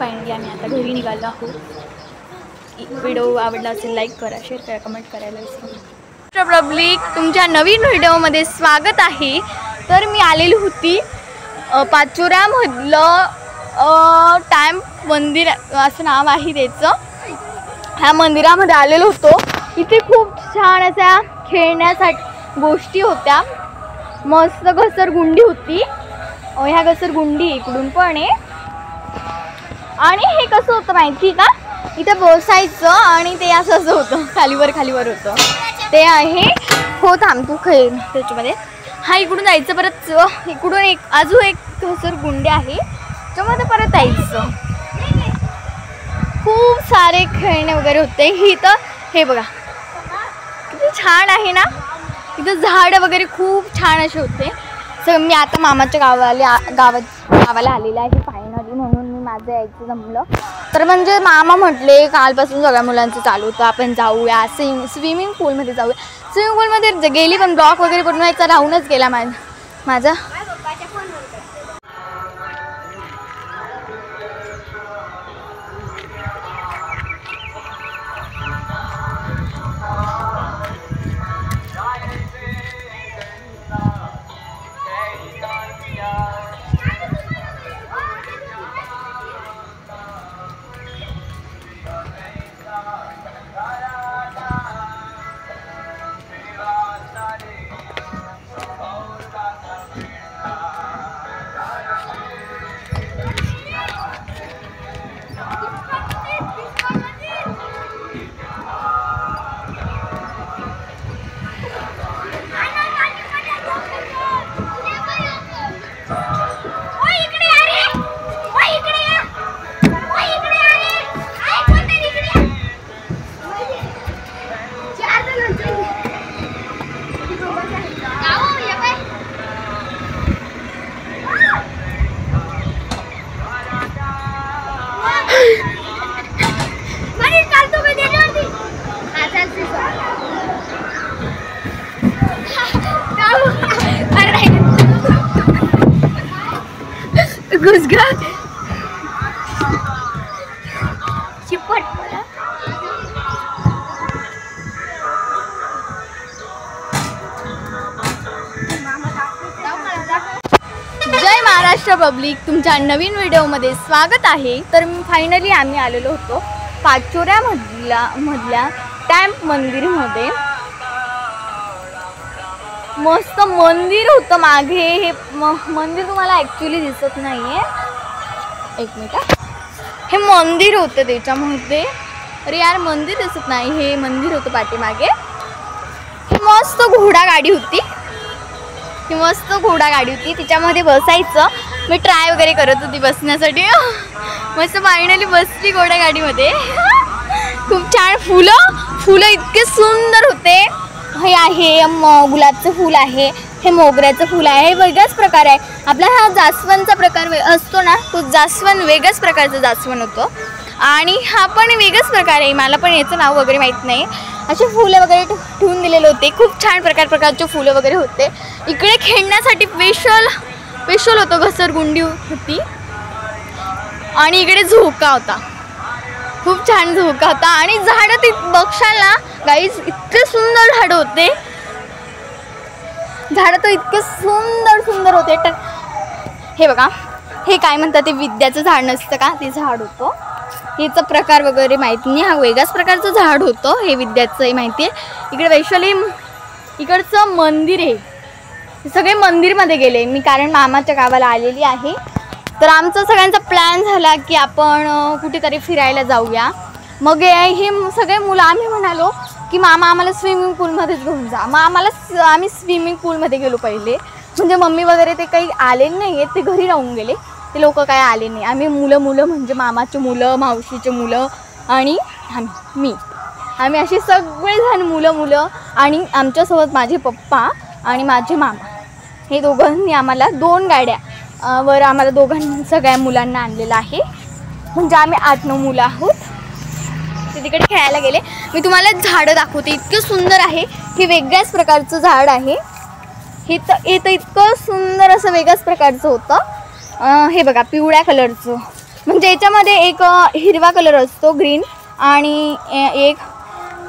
Finally आम्ही आता घरी निघालो आहोत. व्हिडिओ आवडला असेल लाईक करा, शेअर करा, कमेंट करायला विसरू नका. पब्लिक तुमच्या नवीन व्हिडिओमध्ये स्वागत आहे. तर मी आलेली होती पाचोऱ्यामधलं टॅम्प मंदिर असं नाव आहे त्याचं. ह्या मंदिरामध्ये आलेलो होतो. इथे खूप छान अशा खेळण्यासाठी गोष्टी होत्या. मस्त घसरगुंडी होती. ह्या घसरगुंडी इकडून पण आहे. आणि हे कसं होतं माहिती का, इथे बसायचं आणि ते असं होतं, खालीवर होतं ते आहे. हो थांबतो खेळ त्याच्यामध्ये. हा इकडून जायचं, परत इकडून अजून एक घसरगुंडी आहे त्याच्यामध्ये परत यायचं. खूप सारे खेळणे वगैरे होते. ही तर हे बघा किती छान आहे ना. इथं झाडं वगैरे खूप छान असे होते. सो मी आता मामाच्या गावाला आलेलं आहे फायनली, म्हणून मी माझं यायचं जमलं. तर म्हणजे मामा म्हटले कालपासून सगळ्या मुलांचं चालू होतं आपण जाऊया स्विमिंग पूलमध्ये जाऊया. स्विमिंग पूलमध्ये गेली पण ब्लॉक वगैरे बनवायचा राहूनच गेला माझा. जय महाराष्ट्र पब्लिक, तुमच्या नवीन व्हिडिओमध्ये स्वागत आहे. तर फायनली आम्ही आलेलो होतो पाचोऱ्यामधल्या टॅम्प मंदिरमध्ये. मस्त मंदिर होतं मागे. हे मंदिर तुम्हाला ॲक्च्युली दिसत नाही आहे, एक मिनिट. हे मंदिर होतं त्याच्यामध्ये. अरे यार मंदिर दिसत नाही, हे मंदिर होतं पाठीमागे. मस्त घोडागाडी होती. ही मस्त घोडागाडी होती, तिच्यामध्ये बसायचं. मी ट्राय वगैरे करत होती बसण्यासाठी. मस्त फायनली बसली घोडागाडीमध्ये. खूप छान फुलं इतके सुंदर होते. हे आहे गुलाबचं फूल आहे, हे मोगऱ्याचं फूल आहे. हे वेगळाच प्रकार आहे. आपला हा जास्वंदचा प्रकार असतो ना, तो जास्वंद वेगळ्याच प्रकारचं जास्वंद होतं. आणि हा पण वेगळाच प्रकार आहे. मला पण याचं नाव वगैरे माहीत नाही. असे फुलं वगैरे ठेवून दिलेले होते. खूप छान प्रकारचे फुलं वगैरे होते. इकडे खेळण्यासाठी स्पेशल होतं, घसरगुंडी होती. आणि इकडे झोका होता, खूप छान झोका होता. आणि झाडं ते बघशाल ना गाईज, इतके सुंदर झाडं होते. झाडं तर इतके सुंदर होते. हे बघा, हे काय म्हणतात ते विद्याचं झाड नसतं का, ते झाड होतं. याचा प्रकार वगैरे माहीत नाही, हा वेगळाच प्रकारचं झाड होतं. हे विद्याचं माहिती आहे. इकडे वैशाली इकडचं मंदिर आहे. सगळे मंदिरमध्ये गेले मी, कारण मामाच्या गावाला आलेली आहे. तर आमचा सगळ्यांचा प्लॅन झाला की आपण कुठेतरी फिरायला जाऊया. मग हे सगळे मुलं आम्ही म्हणालो की मामा आम्हाला स्विमिंग पूलमध्येच घेऊन जा. मग आम्ही स्विमिंग पूलमध्ये गेलो पहिले. म्हणजे मम्मी वगैरे ते काही आले नाही आहेत, ते घरी राहून गेले. ते लोक काय आले नाही. आम्ही मुलं म्हणजे मामाचे मुलं, मावशीचे मुलं आणि आम्ही अशी सगळेजण मुलं आणि आमच्यासोबत माझे पप्पा आणि माझे मामा, हे दोघांनी आम्हाला 2 गाड्या वर आम्हाला दोघांनी सगळ्या मुलांना आणलेलं आहे. म्हणजे आम्ही 8-9 मुलं आहोत. ते तिकडे खेळायला गेले. मी तुम्हाला झाडं दाखवते, इतकं सुंदर आहे. हे वेगळ्याच प्रकारचं झाड आहे. हे तर इतकं सुंदर असं वेगळ्याच प्रकारचं होतं. हे बघा पिवळ्या कलरचं म्हणजे याच्यामध्ये एक हिरवा कलर असतो ग्रीन, आणि एक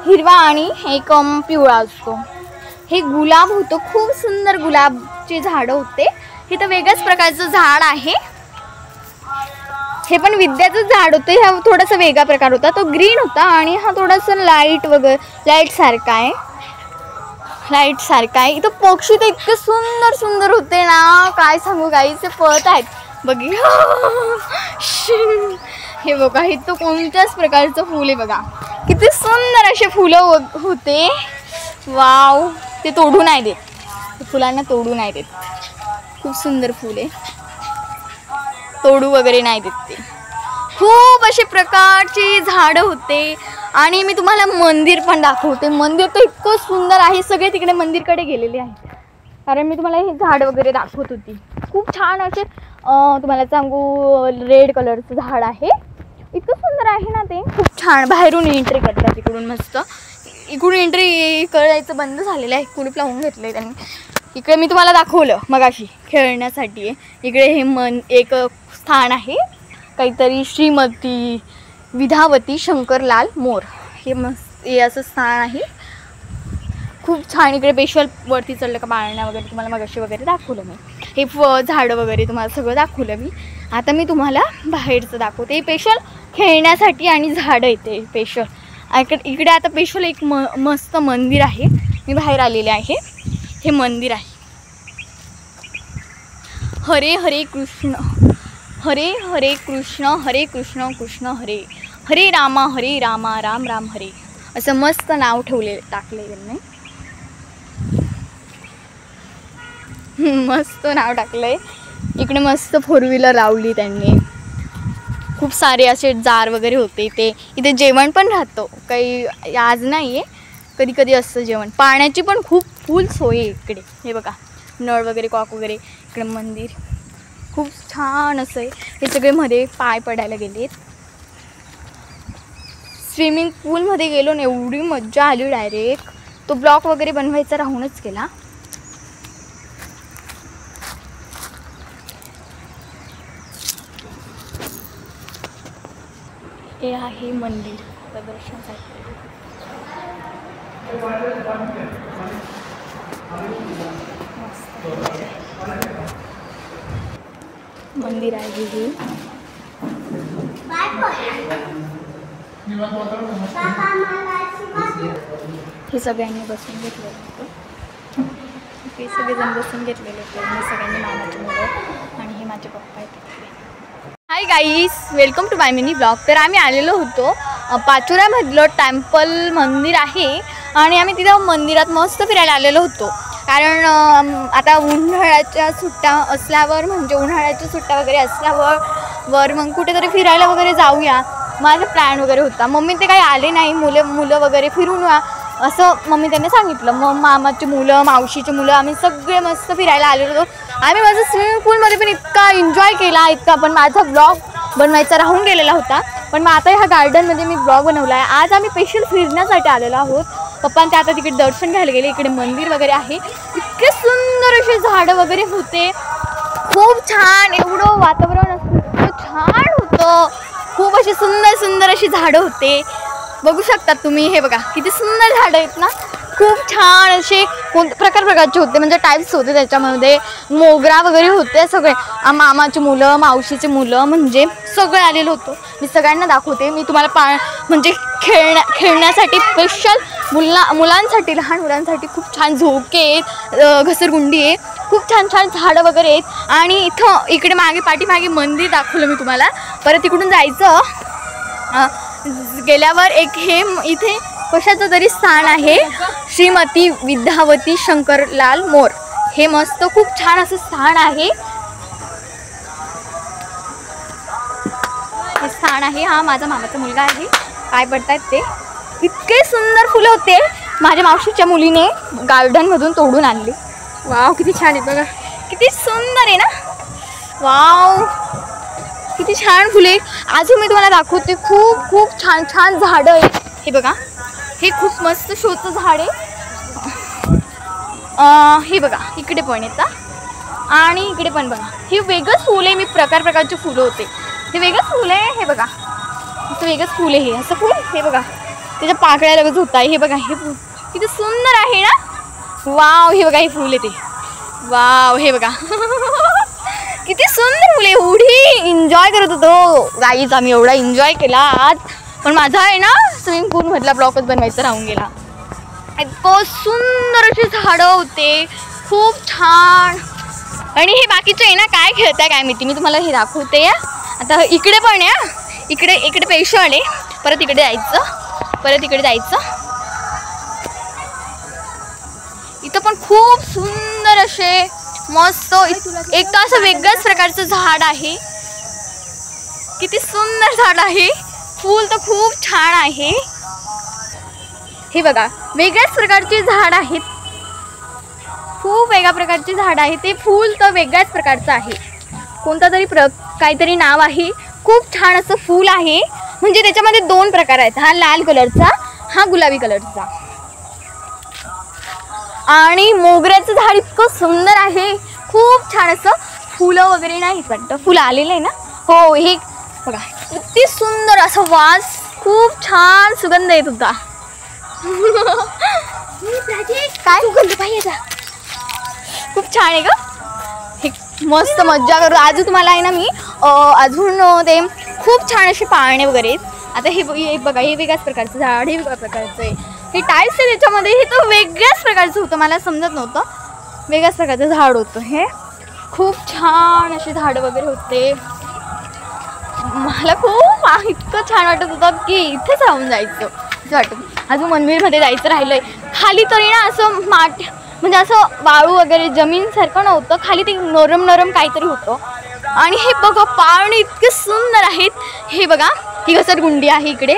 हिरवा आणि एक पिवळा असतो. हे गुलाब होतं, खूप सुंदर गुलाबचे झाडं होते. हे तर वेगळ्याच प्रकारचं झाड आहे. हे पण विद्याचं झाड होतं. हा थोडासा वेगळा प्रकार होता, तो ग्रीन होता आणि हा थोडासा लाईट वगैरे लाईट सारखा आहे. इथं पक्षी तर इतके सुंदर सुंदर होते ना, काय सांगू गाईस. ते पळत आहेत बघी. हे बघा, हे तर कोणत्याच प्रकारचं फूल आहे बघा. किती सुंदर असे फुलं होते. वाव. ते तोडू नाही देत, फुलांना तोडू नाही देत. खूप सुंदर फूल आहे, तोडू वगैरे नाही देत ते. खूप असे प्रकारची झाडं होते. आणि मी तुम्हाला मंदिर पण दाखवते. मंदिर तर इतकं सुंदर आहे. सगळे तिकडे मंदिरकडे गेलेले आहेत, कारण मी तुम्हाला हे झाड वगैरे दाखवत होती. खूप छान असे तुम्हाला सांगू, रेड कलरचं झाड आहे. इतकं सुंदर आहे ना ते. खूप छान. बाहेरून एंट्री करतात इकडून. मस्त इकडून एंट्री करायचं बंद झालेलं आहे, कुलूप लावून घेतलं आहे त्यांनी. इकडे मी तुम्हाला दाखवलं मगाशी खेळण्यासाठी आहे. इकडे हे एक स्थान आहे, काहीतरी श्रीमती विद्यावती शंकरलाल मोर, हे असं स्थान आहे. खूप छान. इकडे पेशल वरती चढलं का पाळण्या वगैरे तुम्हाला मगाशी वगैरे दाखवलं मी. हे झाडं वगैरे तुम्हाला सगळं दाखवलं मी. आता मी तुम्हाला बाहेरचं दाखवते. पेशल खेळण्यासाठी आणि झाडं येते पेशल. इकडे आता पेशल एक मस्त मंदिर आहे. मी बाहेर आलेले आहे. हे मंदिर आहे. हरे हरे कृष्ण, हरे हरे कृष्ण, हरे कृष्ण कृष्ण हरे, हरे रामा राम राम हरे, असं मस्त नाव टाकले त्यांनी. मस्त नाव टाकलंय. इकडे मस्त 4 व्हीलर लावली त्यांनी. खूप सारे असे जार वगैरे होते. इथे जेवण पण राहतं, काही आज नाही आहे, कधी कधी असतं जेवण. पाण्याची पण खूप फुल सोय आहे इकडे. हे बघा, नळ वगैरे, कॉक वगैरे. इकडे मंदिर खूप छान असं आहे. हे सगळे मध्ये पाय पडायला गेलेत. स्विमिंग पूलमध्ये गेलो ना, एवढी मज्जा आली डायरेक्ट. तो ब्लॉक वगैरे बनवायचा राहूनच गेला. हे आहे मंदिर प्रदर्शनासाठी. मंदिर आहे हे. हे सगळ्यांनी बसून घेतलेलं होतं. हे सगळेजण बसून घेतलेले होते. हे सगळ्यांनी मामाची मुलं आणि हे माझे पप्पा आहेत. Hi guys, welcome to my mini blog. तर आम्ही आलेलो होतो पाचोऱ्यामधलं टेम्पल मंदिर आहे, आणि आम्ही तिथं मंदिरात मस्त फिरायला आलेलो होतो. कारण आता उन्हाळ्याच्या सुट्ट्या असल्यावर, म्हणजे उन्हाळ्याच्या सुट्ट्या वगैरे असल्यावर मग कुठेतरी फिरायला वगैरे जाऊया, माझा प्लॅन वगैरे होता. मम्मी ते काही आले नाही. मुलं वगैरे फिरून असं मम्मी त्यांनी सांगितलं. मग मामाची मुलं, मावशीची मुलं, आम्ही सगळे मस्त फिरायला आलेलो होतो. आम्ही माझं स्विमिंग पूलमध्ये पण इतका एन्जॉय केला, इतका. पण माझा ब्लॉग बनवायचा राहून गेलेला होता. पण मग आता ह्या गार्डनमध्ये मी ब्लॉग बनवला आहे. आज आम्ही स्पेशल फिरण्यासाठी आलेलो आहोत. पप्पा ते आता तिकडे दर्शन घ्यायला गेले. इकडे मंदिर वगैरे आहे. इतके सुंदर असे झाडं वगैरे होते. खूप छान. एवढं वातावरण असं इतकं छान होतं. खूप अशी सुंदर सुंदर अशी झाडं होते. बघू शकतात तुम्ही. हे बघा, किती सुंदर झाडं आहेत ना. खूप छान असे प्रकारचे होते, म्हणजे टाईप्स होते. त्याच्यामध्ये मोगरा वगैरे होते. सगळे मामाची मुलं, मावशीची मुलं, म्हणजे सगळे आलेलं होतं. मी सगळ्यांना दाखवते. मी तुम्हाला म्हणजे खेळण्यासाठी स्पेशल मुलांसाठी, लहान मुलांसाठी खूप छान झोके आहेत, घसरगुंडी आहे. खूप छान छान झाडं वगैरे आहेत. आणि इकडे पाठीमागे मंदिर दाखवलं मी तुम्हाला. परत इकडून जायचं. गेल्यावर एक इथे कशाचं तरी स्थान आहे, श्रीमती विद्यावती शंकरलाल मोर. हे मस्त खूप छान असं स्थान आहे. हे स्थान आहे. हा माझा मामाचा मुलगा आहे. पाय पडतायत ते. इतके सुंदर फुलं होते. माझ्या मावशीच्या मुलीने गार्डनमधून तोडून आणली. वाव, किती छान आहे बघा. किती सुंदर आहे ना. वाव, किती छान फुले. अजून मी तुम्हाला दाखवते. खूप खूप छान छान झाडं आहेत. हे बघा, हे खूप मस्त शोचं झाड आहे. हे बघा, इकडे पण येतं आणि इकडे पण बघा. हे वेगळंच फुल आहे. मी प्रकारचे फुलं होते. हे वेगळंच फूल आहे. हे बघा असं वेगळंच फूल आहे. हे असं फूल हे बघा त्याच्या पाकळ्या लगेच होत आहे. हे बघा हे फूल किती सुंदर आहे ना. वाव हे बघा हे फूल आहे ते. वाव हे बघा किती सुंदर फुले. एवढी एन्जॉय करत होतो गाईज आम्ही. एवढा एन्जॉय केला आज. पण माझा आहे ना स्विमिंग पूल मधला ब्लॉकच बनवायचा राहून गेला. इतकं सुंदर अशी झाडं होते. खूप छान. आणि हे बाकीचे आहे ना काय खेळताय काय माहिती. मी तुम्हाला हे दाखवते या. आता इकडे पण आहे. इकडे पैसे आले. परत इकडे जायचं. परत इकडे जायचं. इथं पण खूप सुंदर असे मस्त एक तर असं वेगळ्याच प्रकारचं झाड आहे. किती सुंदर झाड आहे. फूल तर खूप छान आहे. हे बघा वेगळ्याच प्रकारची झाड आहेत. खूप वेगळ्या प्रकारची झाड आहे. ते फूल तर वेगळ्याच प्रकारचं आहे. कोणता तरी काहीतरी नाव आहे. खूप छान असं फूल आहे. म्हणजे त्याच्यामध्ये 2 प्रकार आहेत. हा लाल कलरचा हा गुलाबी कलरचा. आणि मोगऱ्याचं झाड इतकं सुंदर आहे. खूप छान असं फुलं वगैरे नाही वाटतं. फुलं आलेलं आहे ना. हो हे बघा किती सुंदर असं वास. खूप छान सुगंध येत होता. काय सुगंध पाहिजे. खूप छान आहे ग. हे मस्त मज्जा करू. अजून तुम्हाला आहे ना मी अजून ते खूप छान असे पाळणे वगैरे आहेत. आता हे बघा हे वेगळ्याच प्रकारचं झाड. हे वेगळ्या प्रकारचं आहे. हे टाईल्स आहे त्याच्यामध्ये. हे तर वेगळ्याच प्रकारचं होतं. मला समजत नव्हतं. वेगळ्याच प्रकारचं झाड होतं हे. खूप छान असे झाडं वगैरे होते. मला खूप इतकं छान वाटत होतं की इथेच राहून जायचं असं वाटतं. अजून मंदिरमध्ये जायचं राहिलंय. खाली तरी ना असं म्हणजे असं वाळू वगैरे जमीनसारखं नव्हतं. खाली ते नरम काहीतरी होतं. आणि हे बघा पाळणे इतके सुंदर आहेत. हे बघा ही घसरगुंडी आहे इकडे.